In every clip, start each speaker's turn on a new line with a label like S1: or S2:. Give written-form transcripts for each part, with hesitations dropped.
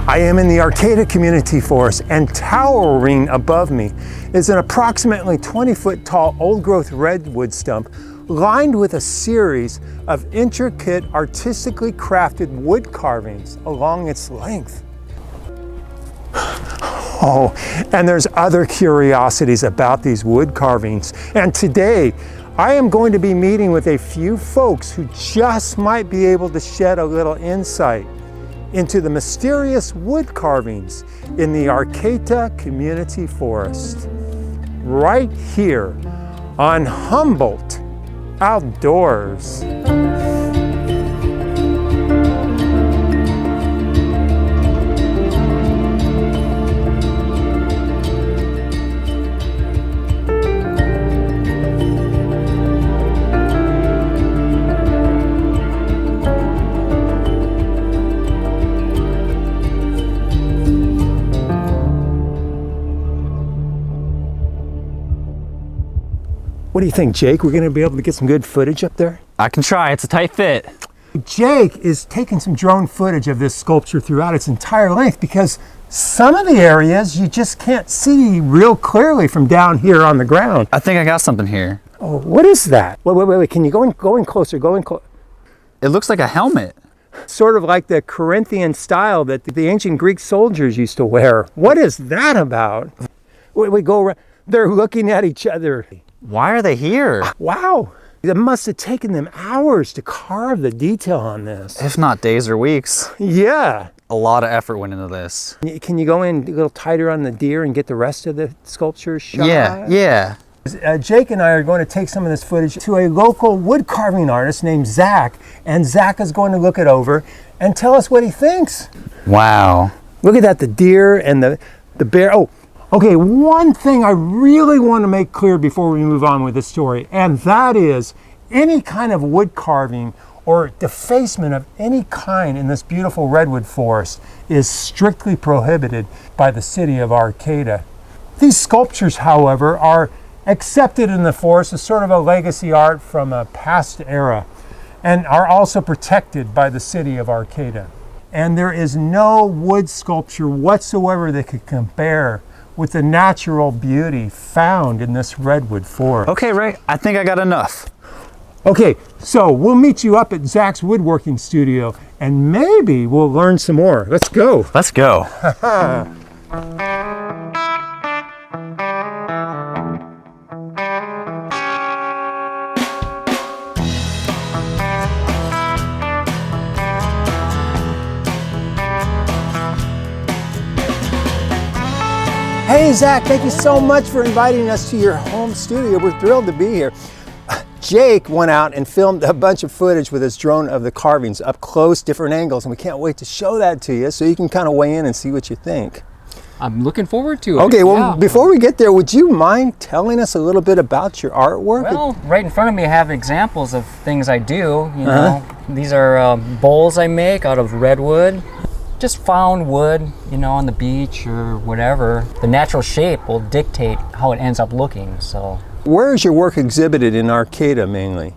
S1: I am in the Arcata Community Forest, and towering above me is an approximately 20-foot tall old-growth redwood stump lined with a series of intricate, artistically crafted wood carvings along its length. Oh, and there's other curiosities about these wood carvings. And today, I am going to be meeting with a few folks who just might be able to shed a little insight into the mysterious wood carvings in the Arcata Community Forest, right here on Humboldt Outdoors. What do you think, Jake? We're going to be able to get some good footage up there?
S2: I can try. It's a tight fit.
S1: Jake is taking some drone footage of this sculpture throughout its entire length because some of the areas you just can't see real clearly from down here on the ground.
S2: I think I got something here.
S1: Oh, what is that? Wait. Can you go in closer?
S2: It looks like a helmet.
S1: Sort of like the Corinthian style that the ancient Greek soldiers used to wear. What is that about? Wait, go around. They're looking at each other.
S2: Why are they here?
S1: Wow. It must have taken them hours to carve the detail on this.
S2: If not days or weeks.
S1: Yeah.
S2: A lot of effort went into this.
S1: Can you go in a little tighter on the deer and get the rest of the sculpture shot?
S2: Yeah.
S1: Jake and I are going to take some of this footage to a local wood carving artist named Zach, and Zach is going to look it over and tell us what he thinks.
S2: Wow.
S1: Look at that, the deer and the bear. Oh, okay, one thing I really want to make clear before we move on with this story, and that is any kind of wood carving or defacement of any kind in this beautiful redwood forest is strictly prohibited by the city of Arcata. These sculptures, however, are accepted in the forest as sort of a legacy art from a past era and are also protected by the city of Arcata. And there is no wood sculpture whatsoever that could compare with the natural beauty found in this redwood forest.
S2: Okay, Ray, I think I got enough.
S1: Okay, so we'll meet you up at Zach's woodworking studio and maybe we'll learn some more. Let's go.
S2: Let's go.
S1: Hey Zach, thank you so much for inviting us to your home studio. We're thrilled to be here. Jake went out and filmed a bunch of footage with his drone of the carvings up close, different angles, and we can't wait to show that to you so you can kind of weigh in and see what you think.
S3: I'm looking forward to it.
S1: Okay, well, before we get there, would you mind telling us a little bit about your artwork?
S3: Well, right in front of me I have examples of things I do. You know, these are bowls I make out of redwood. Just found wood, you know, on the beach or whatever. The natural shape will dictate how it ends up looking, so.
S1: Where is your work exhibited in Arcata mainly?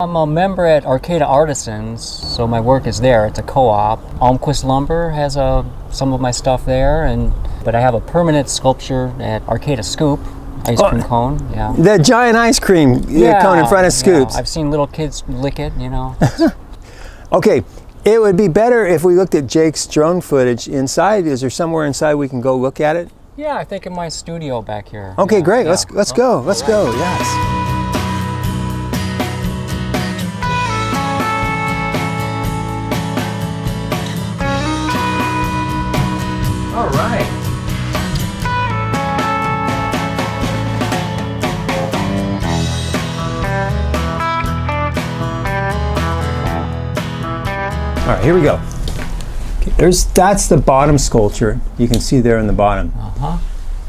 S3: I'm a member at Arcata Artisans, so my work is there. It's a co-op. Almquist Lumber has some of my stuff there, but I have a permanent sculpture at Arcata Scoop, ice cream cone, yeah.
S1: The giant ice cream cone in front of Scoops.
S3: Yeah. I've seen little kids lick it, you know.
S1: Okay. It would be better if we looked at Jake's drone footage inside. Is there somewhere inside we can go look at it?
S3: Yeah, I think in my studio back here.
S1: Okay,
S3: yeah,
S1: great.
S3: Yeah.
S1: Let's go. Let's go. Yes. All right. All right, here we go. Okay, that's the bottom sculpture. You can see there in the bottom.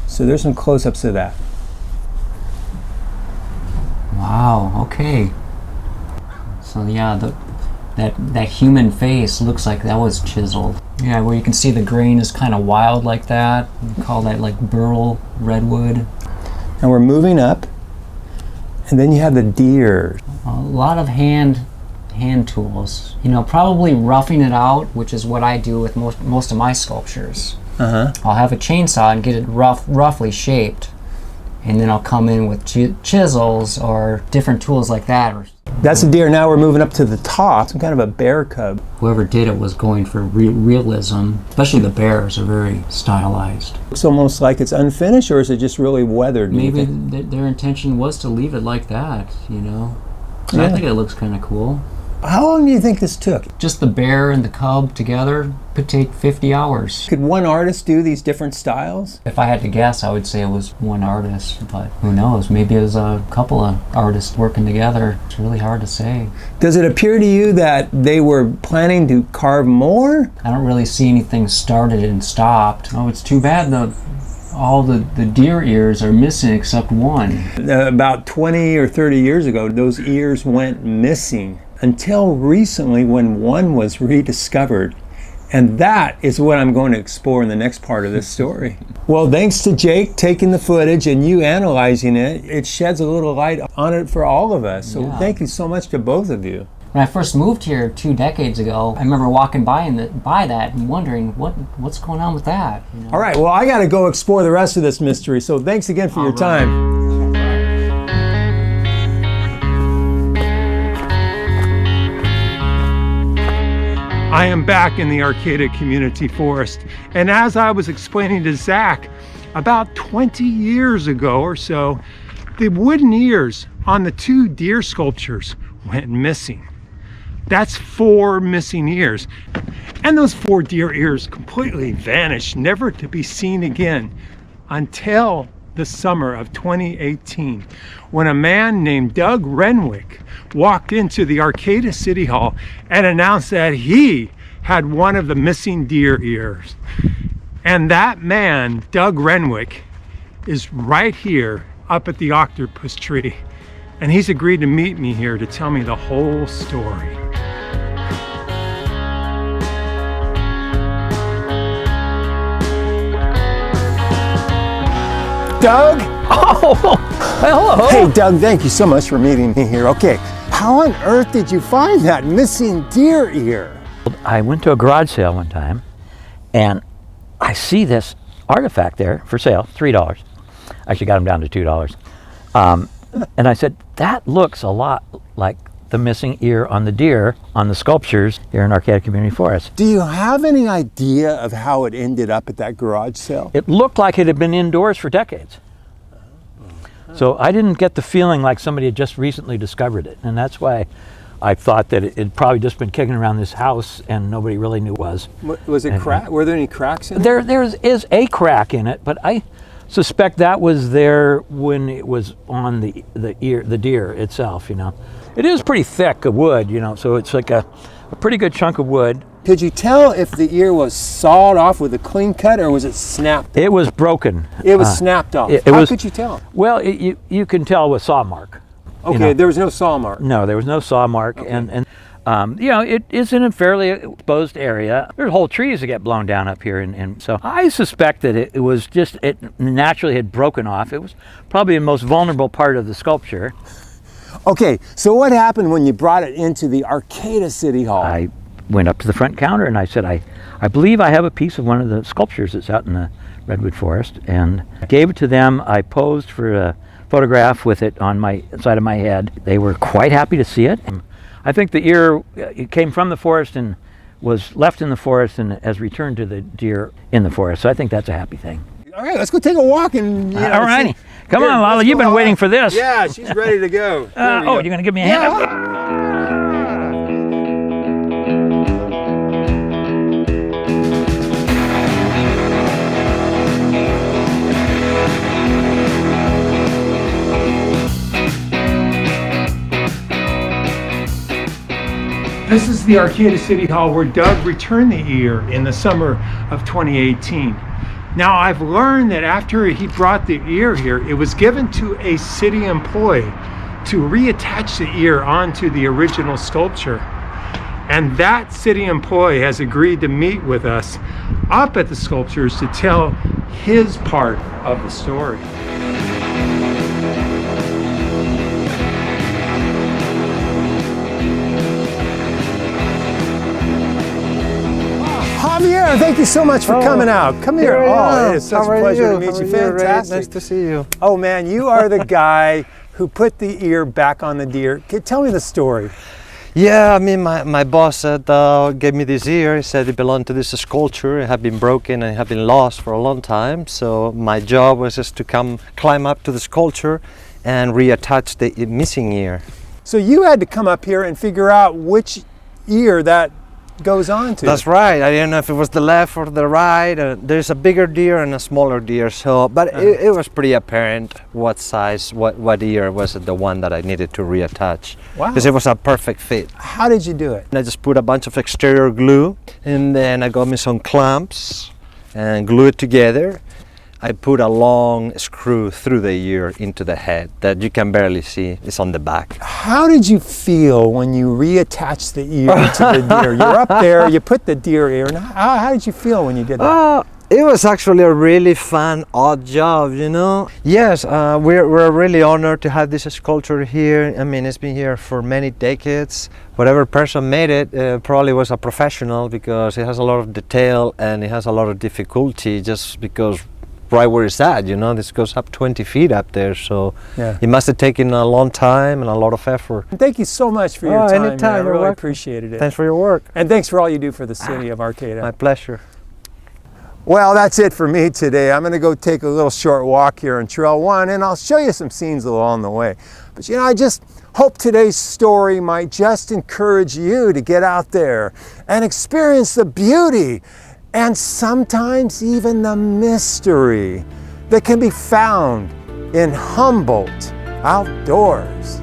S1: So there's some close-ups of that.
S3: Wow. Okay. So yeah, that human face looks like that was chiseled. Yeah, where you can see the grain is kind of wild like that. We call that like burl redwood.
S1: And we're moving up, and then you have the deer.
S3: A lot of hand hand tools. You know, probably roughing it out, which is what I do with most of my sculptures. I'll have a chainsaw and get it roughly shaped, and then I'll come in with chisels or different tools like that.
S1: That's a deer. Now we're moving up to the top, some kind of a bear cub.
S3: Whoever did it was going for realism, especially the bears are very stylized.
S1: Looks almost like it's unfinished, or is it just really weathered?
S3: Maybe their intention was to leave it like that, you know. So
S1: Yeah.
S3: I think it looks kind of cool.
S1: How long do you think this took?
S3: Just the bear and the cub together could take 50 hours.
S1: Could one artist do these different styles?
S3: If I had to guess, I would say it was one artist, but who knows? Maybe it was a couple of artists working together. It's really hard to say.
S1: Does it appear to you that they were planning to carve more?
S3: I don't really see anything started and stopped. Oh, it's too bad all the deer ears are missing except one.
S1: About 20 or 30 years ago, those ears went missing until recently when one was rediscovered. And that is what I'm going to explore in the next part of this story. Well, thanks to Jake taking the footage and you analyzing it, it sheds a little light on it for all of us. So
S3: Yeah.
S1: Thank you so much to both of you.
S3: When I first moved here 2 decades ago, I remember walking by that and wondering what's going on with that. You know?
S1: All right, well, I got to go explore the rest of this mystery. So thanks again for your time. I am back in the Arcata Community Forest, and as I was explaining to Zach, about 20 years ago or so, the wooden ears on the 2 deer sculptures went missing. That's 4 missing ears. And those 4 deer ears completely vanished, never to be seen again until the summer of 2018, when a man named Doug Renwick walked into the Arcata City Hall and announced that he had one of the missing deer ears. And that man, Doug Renwick, is right here up at the octopus tree. And he's agreed to meet me here to tell me the whole story. Doug?
S4: Oh, hello.
S1: Hey, Doug, thank you so much for meeting me here. Okay, how on earth did you find that missing deer ear?
S4: I went to a garage sale one time, and I see this artifact there for sale, $3. Actually got them down to $2. And I said, that looks a lot like the missing ear on the deer on the sculptures here in Arcata Community Forest.
S1: Do you have any idea of how it ended up at that garage sale?
S4: It looked like it had been indoors for decades. So I didn't get the feeling like somebody had just recently discovered it. And that's why I thought that it had probably just been kicking around this house and nobody really knew it was.
S1: Was it crack? Were there any cracks in it?
S4: There is a crack in it, but I suspect that was there when it was on the deer itself, you know. It is pretty thick of wood, you know, so it's like a pretty good chunk of wood.
S1: Could you tell if the ear was sawed off with a clean cut, or was it snapped?
S4: It was broken.
S1: It was snapped off. How could you tell?
S4: Well, you can tell with saw mark.
S1: Okay,
S4: you know.
S1: there was no saw mark.
S4: No, there was no saw mark,
S1: Okay.
S4: and you know, it is in a fairly exposed area. There's whole trees that get blown down up here, and so I suspect that it was just, it naturally had broken off. It was probably the most vulnerable part of the sculpture.
S1: Okay, so what happened when you brought it into the Arcata City Hall?
S4: I went up to the front counter and I said, I believe I have a piece of one of the sculptures that's out in the redwood forest, and I gave it to them. I posed for a photograph with it on my side of my head. They were quite happy to see it. I think the ear, it came from the forest and was left in the forest and has returned to the deer in the forest. So I think that's a happy thing.
S1: All right, let's go take a walk and,
S4: All righty.
S1: see.
S4: Come
S1: Here,
S4: on, Lala,
S1: let's
S4: you've
S1: go
S4: been
S1: out.
S4: waiting for this.
S1: Yeah, she's ready to go. There we go.
S4: You're going to give me a hand up?
S1: This is the Arcata City Hall where Doug returned the ear in the summer of 2018. Now, I've learned that after he brought the ear here, it was given to a city employee to reattach the ear onto the original sculpture. And that city employee has agreed to meet with us up at the sculptures to tell his part of the story. Javier, thank you so much for coming out. Come here. Oh, it is such a pleasure to meet you. Fantastic.
S5: Nice to see you.
S1: Oh man, you are the guy who put the ear back on the deer. Tell me the story.
S5: Yeah, I mean, my boss said, gave me this ear. He said it belonged to this sculpture. It had been broken and had been lost for a long time. So my job was just to climb up to the sculpture and reattach the missing ear.
S1: So you had to come up here and figure out which ear that goes on to.
S5: That's right. I didn't know if it was the left or the right. There's a bigger deer and a smaller deer. So, but it was pretty apparent what size, what ear was the one that I needed to reattach.
S1: Wow.
S5: Because it was a perfect fit.
S1: How did you do it?
S5: And I just put a bunch of exterior glue, and then I got me some clamps and glue it together. I put a long screw through the ear into the head that you can barely see. It's on the back.
S1: How did you feel when you reattached the ear to the deer? You're up there, you put the deer ear, and how did you feel when you did that?
S5: It was actually a really fun, odd job, you know. Yes, we're really honored to have this sculpture here. I mean, it's been here for many decades. Whatever person made it probably was a professional, because it has a lot of detail and it has a lot of difficulty just because right where it's at, you know, this goes up 20 feet up there, so
S1: Yeah.
S5: it must have taken a long time and a lot of effort.
S1: Thank you so much for your time.
S5: Anytime,
S1: man. I
S5: you're
S1: really
S5: welcome.
S1: appreciated it.
S5: Thanks for your work.
S1: And thanks for all you do for the city of Arcata.
S5: My pleasure.
S1: Well, that's it for me today. I'm going to go take a little short walk here on Trail 1, and I'll show you some scenes along the way. But you know, I just hope today's story might just encourage you to get out there and experience the beauty and sometimes even the mystery that can be found in Humboldt outdoors.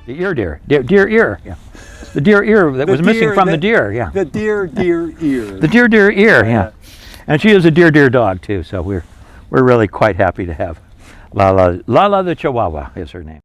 S4: The ear deer. Deer ear. Yeah. The deer ear that was missing from the deer. Yeah.
S1: The deer ear.
S4: The deer ear. Yeah. And she is a deer dog too. So we're really quite happy to have Lala the Chihuahua is her name.